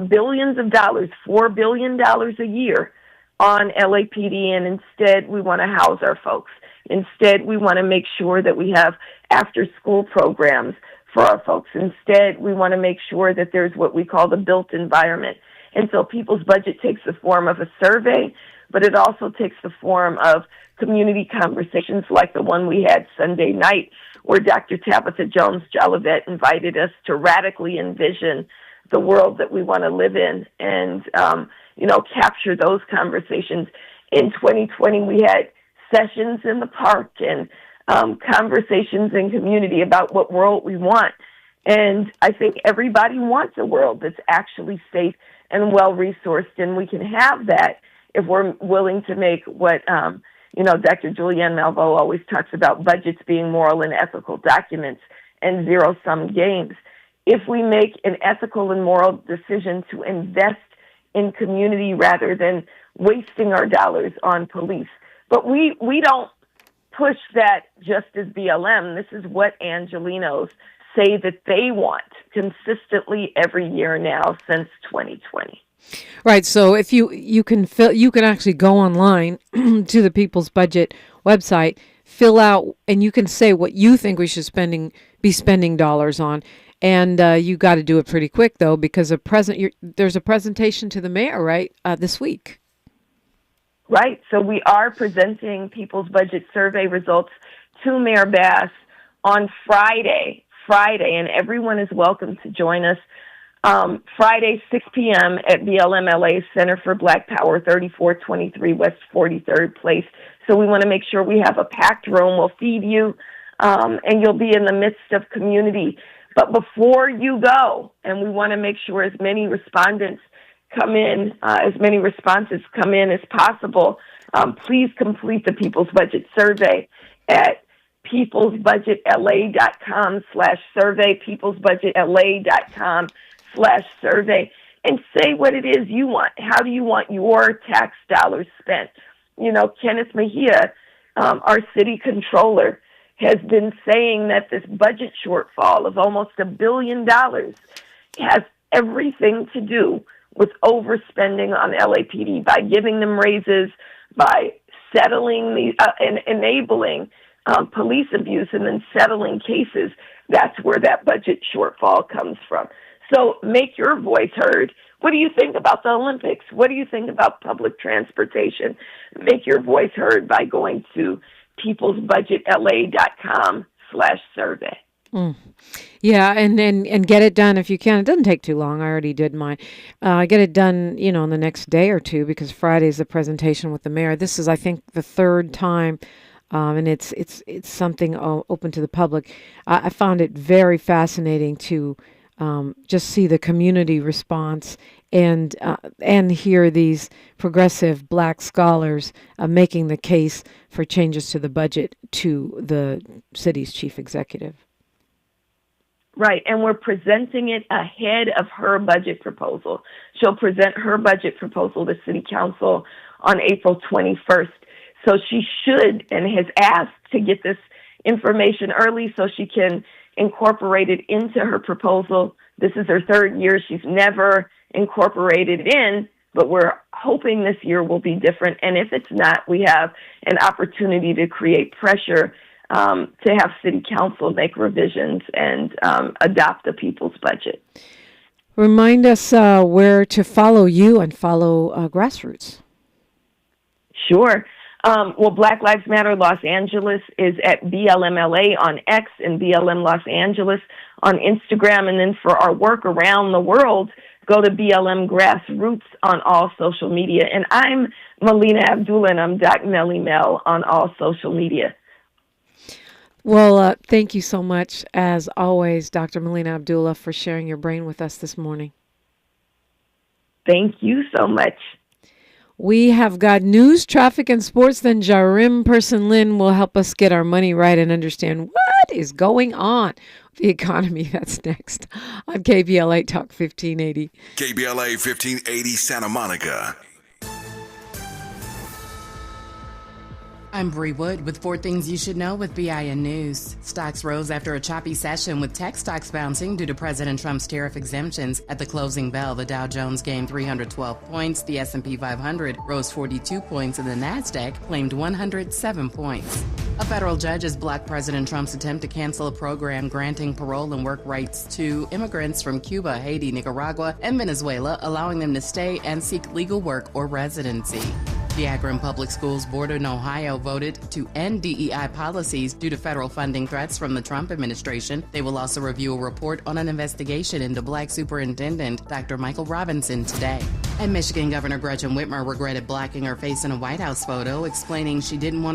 billions of dollars, $4 billion a year on LAPD, and instead we want to house our folks. Instead, we want to make sure that we have after-school programs for our folks. Instead, we want to make sure that there's what we call the built environment. And so People's Budget takes the form of a survey, but it also takes the form of community conversations like the one we had Sunday night, where Dr. Tabitha Jones-Jolivet invited us to radically envision the world that we want to live in and, capture those conversations. In 2020, we had sessions in the park and conversations in community about what world we want. And I think everybody wants a world that's actually safe and well-resourced, and we can have that if we're willing to make what, Dr. Julianne Malveaux always talks about, budgets being moral and ethical documents and zero-sum games. If we make an ethical and moral decision to invest in community rather than wasting our dollars on police. But we don't push that just as BLM. This is what Angelenos say that they want consistently every year now since 2020. Right. So if you can actually go online to the People's Budget website, fill out, and you can say what you think we should be spending dollars on. And you got to do it pretty quick, though, because there's a presentation to the mayor, right, this week. Right. So we are presenting People's Budget survey results to Mayor Bass on Friday, and everyone is welcome to join us. Friday, 6 p.m. at BLMLA Center for Black Power, 3423 West 43rd Place. So we want to make sure we have a packed room. We'll feed you, and you'll be in the midst of community. But before you go, and we want to make sure as many respondents come in, as many responses come in as possible, please complete the People's Budget survey at peoplesbudgetla.com/survey, peoplesbudgetla.com/survey, and say what it is you want. How do you want your tax dollars spent? Kenneth Mejia, our city controller, has been saying that this budget shortfall of almost $1 billion has everything to do with overspending on LAPD by giving them raises, by settling and enabling police abuse and then settling cases. That's where that budget shortfall comes from. So make your voice heard. What do you think about the Olympics? What do you think about public transportation? Make your voice heard by going to peoplesbudgetla.com/survey. Yeah, and get it done if you can. It doesn't take too long. I already did mine. Get it done, in the next day or two, because Friday's the presentation with the mayor. This is, I think, the third time, and it's something open to the public. I found it very fascinating to just see the community response and hear these progressive Black scholars making the case for changes to the budget to the city's chief executive. Right, and we're presenting it ahead of her budget proposal. She'll present her budget proposal to City Council on April 21st. So she should and has asked to get this information early so she can incorporate it into her proposal. This is her third year. She's never incorporated in, but we're hoping this year will be different. And if it's not, we have an opportunity to create pressure to have City Council make revisions and adopt the people's budget. Remind us where to follow you and follow Grassroots. Sure. Well, Black Lives Matter Los Angeles is at BLMLA on X and BLM Los Angeles on Instagram. And then for our work around the world, go to BLM Grassroots on all social media. And I'm Melina Abdullah, and I'm Doc Melly Mel on all social media. Well, thank you so much, as always, Dr. Melina Abdullah, for sharing your brain with us this morning. Thank you so much. We have got news, traffic, and sports. Then Jarim Person Lynn will help us get our money right and understand what is going on with the economy. That's next on KBLA Talk 1580. KBLA 1580 Santa Monica. I'm Bree Wood with 4 Things You Should Know with BIN News. Stocks rose after a choppy session with tech stocks bouncing due to President Trump's tariff exemptions. At the closing bell, the Dow Jones gained 312 points, the S&P 500 rose 42 points, and the NASDAQ claimed 107 points. A federal judge has blocked President Trump's attempt to cancel a program granting parole and work rights to immigrants from Cuba, Haiti, Nicaragua, and Venezuela, allowing them to stay and seek legal work or residency. The Akron Public Schools Board in Ohio voted to end DEI policies due to federal funding threats from the Trump administration. They will also review a report on an investigation into Black Superintendent Dr. Michael Robinson today. And Michigan Governor Gretchen Whitmer regretted blacking her face in a White House photo, explaining she didn't want her